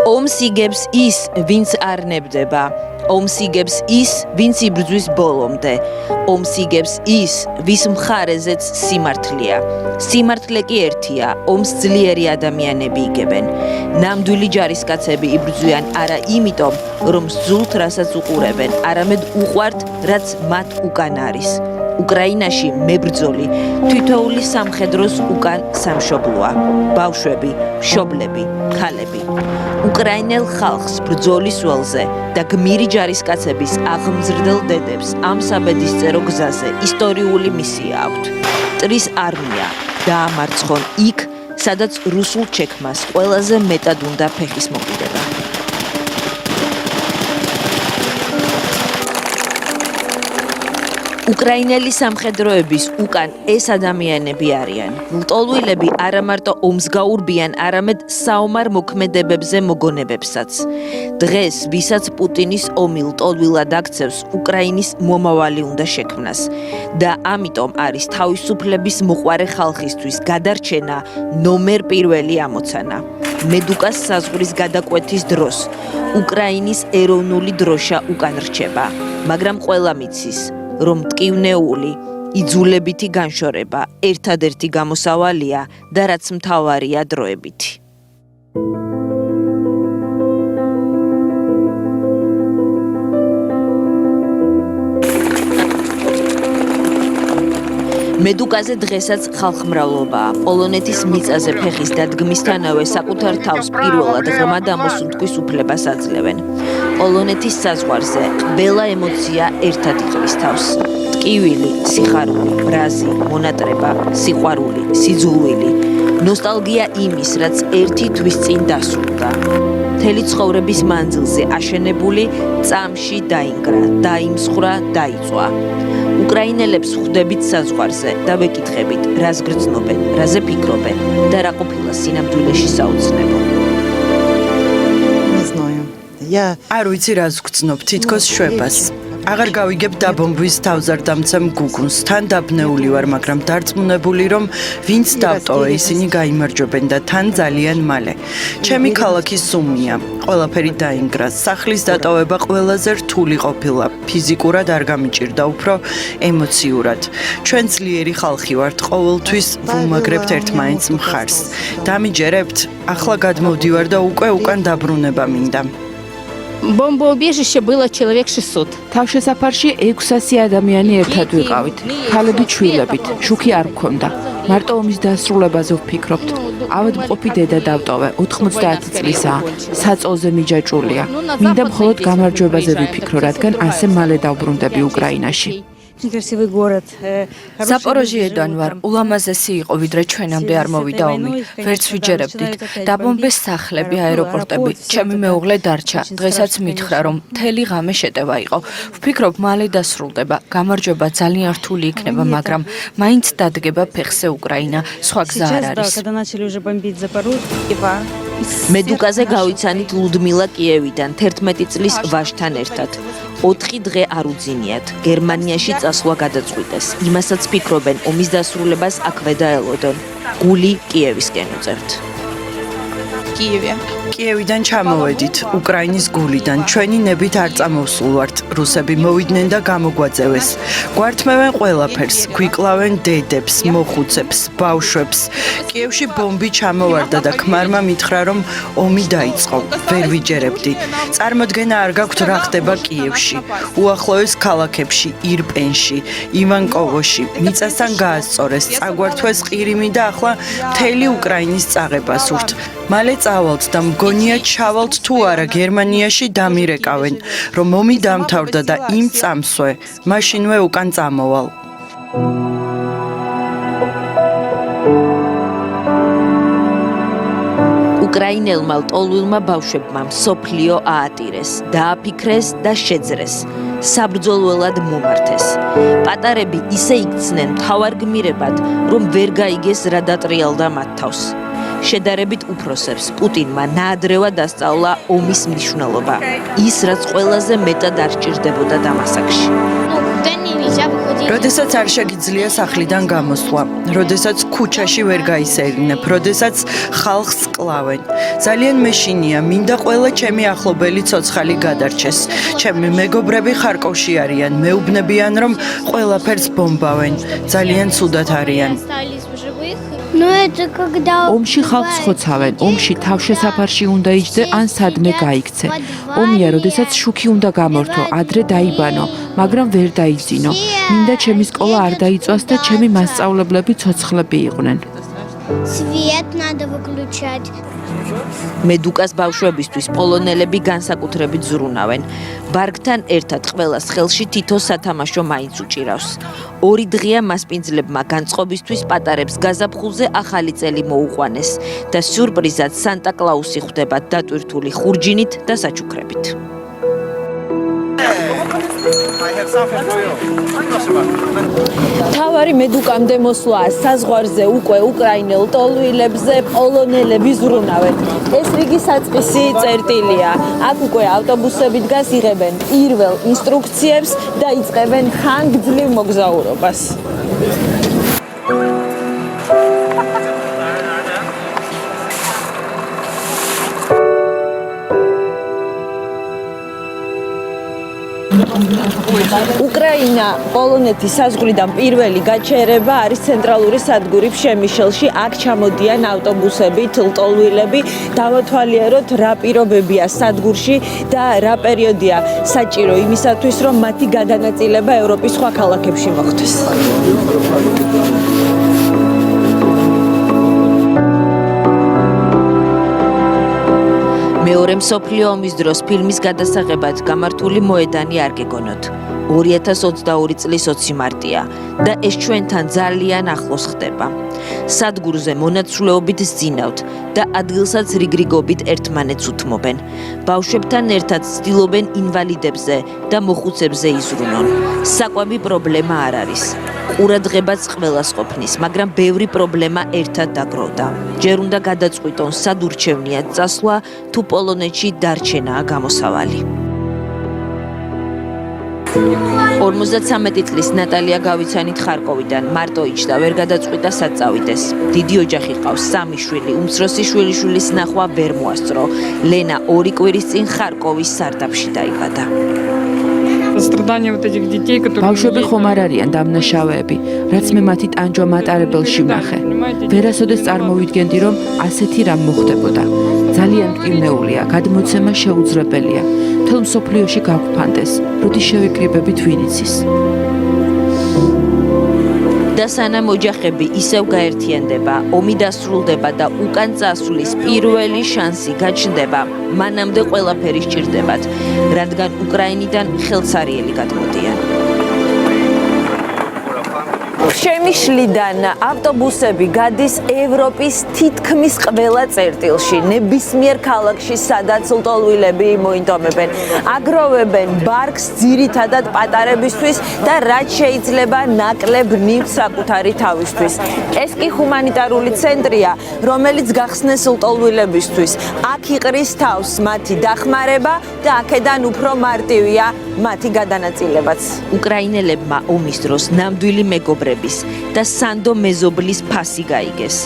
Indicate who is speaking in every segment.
Speaker 1: ომს იგებს ის, ვინც არ ნებდება. ომს იგებს ის, ვინც იბრძვის ბოლომდე. ომს იგებს ის, ვის მხარეზეც სიმართლეა. სიმართლე კი ერთია, ომს ძლიერი ადამიანები იგებენ. ნამდვილი ჯარისკაცები იბრძვიან არა იმიტომ, რომ ზულთ რასაც უყურებენ, არამედ უყვართ, რაც მათ უკან არის. უკრაინაში მებრძოლი თითოეული სამხედროს უკან სამშობლოა. ბავშვები, მშობლები, ქალები. უკრაინელ ხალხს ბრძოლის ველზე და გმირი ჯარისკაცების აღმზრდელ დედებს ამ საბედისწერო გზაზე ისტორიული მისია აქვთ. მტრის არმია დაამარცხონ იქ, სადაც რუსულ ჩექმას ყველაზე მეტად უნდა ფეხის მოკიდება. უკრაინელი სამხედროების უკან ეს ადამიანები არიან. ლტოლვილები არა მარტო ომს გაურბიან, არამედ საომარ მოქმედებებზე მოგონებებსაც. დღეს, ვისაც პუტინის ომი ლტოლვილად აქცევს, უკრაინის მომავალი უნდა შექმნას. და ამიტომ არის თავისუფლების მოყვარე ხალხისთვის გადარჩენა ნომერ პირველი ამოცანა. მედუკას საზღვრის გადაკვეთის დროს უკრაინის ეროვნული დროშა უკან რჩება, მაგრამ ყველა მიცის, რომ მტკივნეული, იძულებითი განშორება ერთადერთი გამოსავალია და რაც მთავარია დროებითი. მედუკაზე დღესაც ხალხმრავლობაა. პოლონეთის მიწაზე ფეხის დადგმისთანავე საკუთარ თავს პირველად ღრმად ამოსუნთქვის უფლებას აძლევენ. პოლონეთის საზღვარზე ყველა ემოცია ერთად იყრის თავს. ტკივილი, სიხარული, ბრაზი, მონატრება, სიყვარული, სიძულვილი. ნოსტალგია იმის, რაც ერთი თვის წინ დასრულდა. მთელი ცხოვრების მანძილზე აშენებული წამში დაინგრა, დაიმსხვრა, დაიწვა. უკრაინელებს ხვდებით საზღვარზე და ვეკითხებით, რას გრძნობენ, რაზე ფიქრობენ და რა ყოფილა სინამდვილეში საოცნებო.
Speaker 2: არ ვიცი რას გრძნობ, თითქოს შვებას. აღარ გავიგებ დაბომბვის თავზარდამცემ გუგუნს. თან დაბნეული ვარ, მაგრამ დარწმუნებული რომ ვინც დავტოვე, ისინი გაიმარჯვებენ და თან ძალიან მალე. ჩემი ქალაქი სუმია. ყველაფერი დაინგრა. სახლის დატოვება ყველაზე რთული ყოფილა. ფიზიკურად არ გამიჭირდა, უფრო ემოციურად. ჩვენ ძლიერი ხალხი ვართ, ყოველთვის ვუმაგრებთ ერთმანეთს მხარს. დამიჯერებთ, ახლა გადმოვდივარ და უკვე უკან დაბრუნება მინდა.
Speaker 3: Бомбоубежище было человек 600.
Speaker 4: თავშესაფარში 600 ადამიანი ერთად ვიყავით. ქალები შვილებით, შუქი არ მქონდა. მარტო ომის დასრულებაზე ვფიქრობთ. ავადმყოფი დედა დავტოვე, 90 წლისაა. საწოლზე მიჯაჭვულია. მინდა მხოლოდ გამარჯვებაზე ვიფიქრო, რადგან ასე მალე დავბრუნდები უკრაინაში.
Speaker 5: ზაპოროჟიედან ვარ, ულამაზესი იყო, ვიდრე ჩვენამდე არ მოვიდა ომი. ვერც ვიჯერებდით. დაბომბეს სახლები, აეროპორტები. ჩემი მეუღლე დარჩა. დღესაც მითხრა, რომ მთელი ღამე შეტევა იყო. ვფიქრობ, მალე დასრულდება. გამარჯვება ძალიან რთული იქნება, მაგრამ მაინც დადგება ფეხზე უკრაინა. სხვა გზა არ არის.
Speaker 1: მედუკაზე გავიცანით ლუდმილა კიევიდან 11 წლის ვაჟთან ერთად. 4 დღე არ უძინიათ. გერმანიაში წასვლა გადაწყვიტეს. იმასაც ფიქრობენ, ომის დასრულებას აქვე დაელოდონ. გული კიევისკენ უწევთ.
Speaker 2: კიევიდან ჩამოვედით, უკრაინის გულიდან. ჩვენი ნებით არ წამოვსულვართ. რუსები მოვიდნენ და გამოგვაძევეს. გვართმევენ ყველაფერს, გვიკლავენ დედებს, მოხუცებს, ბავშვებს. კიევში ბომბი ჩამოვარდა და ქმარმა მითხრა, რომ ომი დაიწყო. ვერ ვიჯერებდი. წარმოდგენა არ გაქვთ რა ხდება კიევში. უახლოეს ქალაქებში, ირპენში, ივანკოვოში. მიწასთან გაასწორეს, წაგვართვეს ყირიმი და ახლა მთელი უკრაინის წაღება სურთ. მალე წავალთ და მგონია ჩავალთ თუ არა გერმანიაში დამირეკავენ, რომ ომი დამთავრდა და იმ წამსვე, მაშინვე უკან წამოვალ.
Speaker 1: უკრაინელმა ლტოლვილმა ბავშვებმა მსოფლიო აატირეს, დააფიქრეს და შეძრეს. საბრძოლველად მომართეს. პატარები ისე იქცნენ მთავარ გმირებად, რომ ვერ გაიგეს რა დატრიალდა მათ თავს. შედარებით უფროსებს პუტინმა ნაადრევად დასწავლა ომის მნიშვნელობა. ის, რაც ყველაზე მეტად არ სჭირდებოდა დამასაკში.
Speaker 2: როდესაც არ შეგიძლია სახლიდან გამოსვლა, როდესაც ქუჩაში ვერ გაისერინებ, როდესაც ხალხს კლავენ. ძალიან მეშინია, მინდა ყველა ჩემი ახლობელი ცოცხალი გადარჩეს. ჩემი მეგობრები ხარკოვში არიან, მეუბნებიან რომ ყველაფერს ბომბავენ. ძალიან ცუდად არიან.
Speaker 6: Ну это когда
Speaker 4: ომში ხალხს ხოცავენ, ომში თავშესაფარში უნდა იჯდე ან სადმე გაიქცე. ომია, როდესაც შუქი უნდა გამორთო, ადრე დაიბანო, მაგრამ ვერ დაიძინო. მინდა ჩემი სკოლა არ დაიწვას და ჩემი მასწავლებლები ცოცხლები იყვნენ.
Speaker 6: свет надо выключать.
Speaker 1: მედუკას ბავშვებისთვის პოლონელები განსაკუთრებით ზრუნავენ. ბარგთან ერთად ყველას ხელში თითო სათამაშო მაინც უჭირავს. 2 დღეა მასპინძლებმა განწყობისთვის პატარებს გაზაფხულზე ახალი წელი მოუყვანეს და სიურპრიზად სანტა კლაუსი ხვდება დატვირთული ხურჯინით და საჩუქრებით.
Speaker 7: თავარი მედუკამდე მოსვლაა საზღვარზე უკვე უკრაინელ ტოლვილებზე პოლონელები ზრუნავენ. ეს რიგი საწყისი წერტილია. აქ უკვე ავტობუსები დგას, იღებენ პირველ ინსტრუქციებს და იწყებენ ხანგრძლივ მოგზაურობას. უკრაინა პოლონეთის საზღვრიდან პირველი გაჩერება არის ცენტრალური სადგური ფშემიშელში. აქ ჩამოდიან ავტობუსები, თლტოლვილები. დავათვალიეროთ რა პირობებია სადგურში და რა პერიოდია საჭირო იმისათვის, რომ მათი გადანაწილება ევროპის სხვა ქალაქებში მოხდეს.
Speaker 1: მეორე მსოფლიო ომის დროს ფილმის გადასაღებად გამართული მოედანი არ გეგონოთ. 2022 წლის 20 მარტია და ეს ჩვენთან ძალიან ახლოს ხდება. სადგურზე მონაცვლეობით ზძინავთ და ადგილსაც რიგრიგობით ერთმანეთს უთმობენ. ბავშვებთან ერთად ცდილობენ ინვალიდებზე და მოხუცებზე იზრუნონ. საკვები პრობლემა არ არის. ყურადღებაც ყველას ყოფნის, მაგრამ ბევრი პრობლემა ერთად დაგროვდა. ჯერ უნდა გადაწყვიტონ, სად ურჩევნიათ წასვლა, თუ პოლონეთში დარჩენაა გამოსავალი. 53 წლის ნატალია გავიცანით ხარკოვიდან, მარტო იჯდა, ვერ გადაწყვიტა სად წავიდეს. დიდი ოჯახი ყავს, 3 შვილი, უმცროსი შვილიშვილის ნახვა ვერ მოასწრო. ლენა 2 კვირის წინ ხარკოვის სარდაფში დაიბადა.
Speaker 4: ბავშვები ხომ არ არიან დამნაშავეები, რაც მე მათი ტანჯვა მატარებელში ვნახე. ვერასოდეს წარმოვიდგენდი, რომ ასეთი რამ მოხდებოდა. ძალიან მტკივნეულია, გადმოცემა შეუძლებელია. მთელ მსოფლიოში გავფანდეს, როდის შევიკრიბებით ვინ იცის.
Speaker 1: და სანამ ოჯახები ისევ გაერთიანდება, ომი დასრულდება და უკან წასვლის პირველი შანსი გაჩნდება, მანამდე ყველაფერი სჭირდებათ, რადგან უკრაინიდან ხელსარიელი გადმოდიან.
Speaker 7: ფშემიშლიდან ავტობუსები გადის ევროპის თითქმის ყველა წერტილში, ნებისმიერ ქალაქში, სადაც ლტოლვილები მოინდომებენ. აგროვებენ ბარგს ძირითადად პატარებისთვის და რაც შეიძლება ნაკლებ ნივთს საკუთარი თავისთვის. ეს კი ჰუმანიტარული ცენტრია, რომელიც გახსნეს ლტოლვილებისთვის. აქ იყრის თავს მათი დახმარება და აქედან უფრო მარტივია მათი გადანაწილებაც.
Speaker 1: უკრაინელებმა ომის დროს ნამდვილი მეგობრები და სანდო მეზობლის ფასი გაიგეს.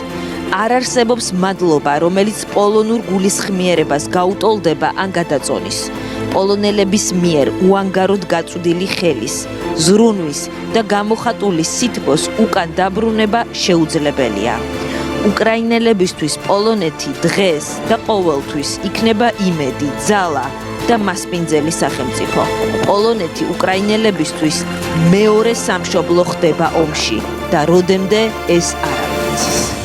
Speaker 1: არ არსებობს მადლობა, რომელიც პოლონურ გულისხმიერებას გაუტოლდება ან გადაწონის. პოლონელების მიერ უანგაროდ გაწვდილი ხელის, ზრუნვის და გამოხატული სითბოს უკან დაბრუნება შეუძლებელია. უკრაინელებისთვის პოლონეთი დღეს და ყოველთვის იქნება იმედი, ძალა და მასპინძელი სახელმწიფო. პოლონეთი უკრაინელებისთვის მეორე სამშობლო ხდება ომში და როდემდე ეს არ არის.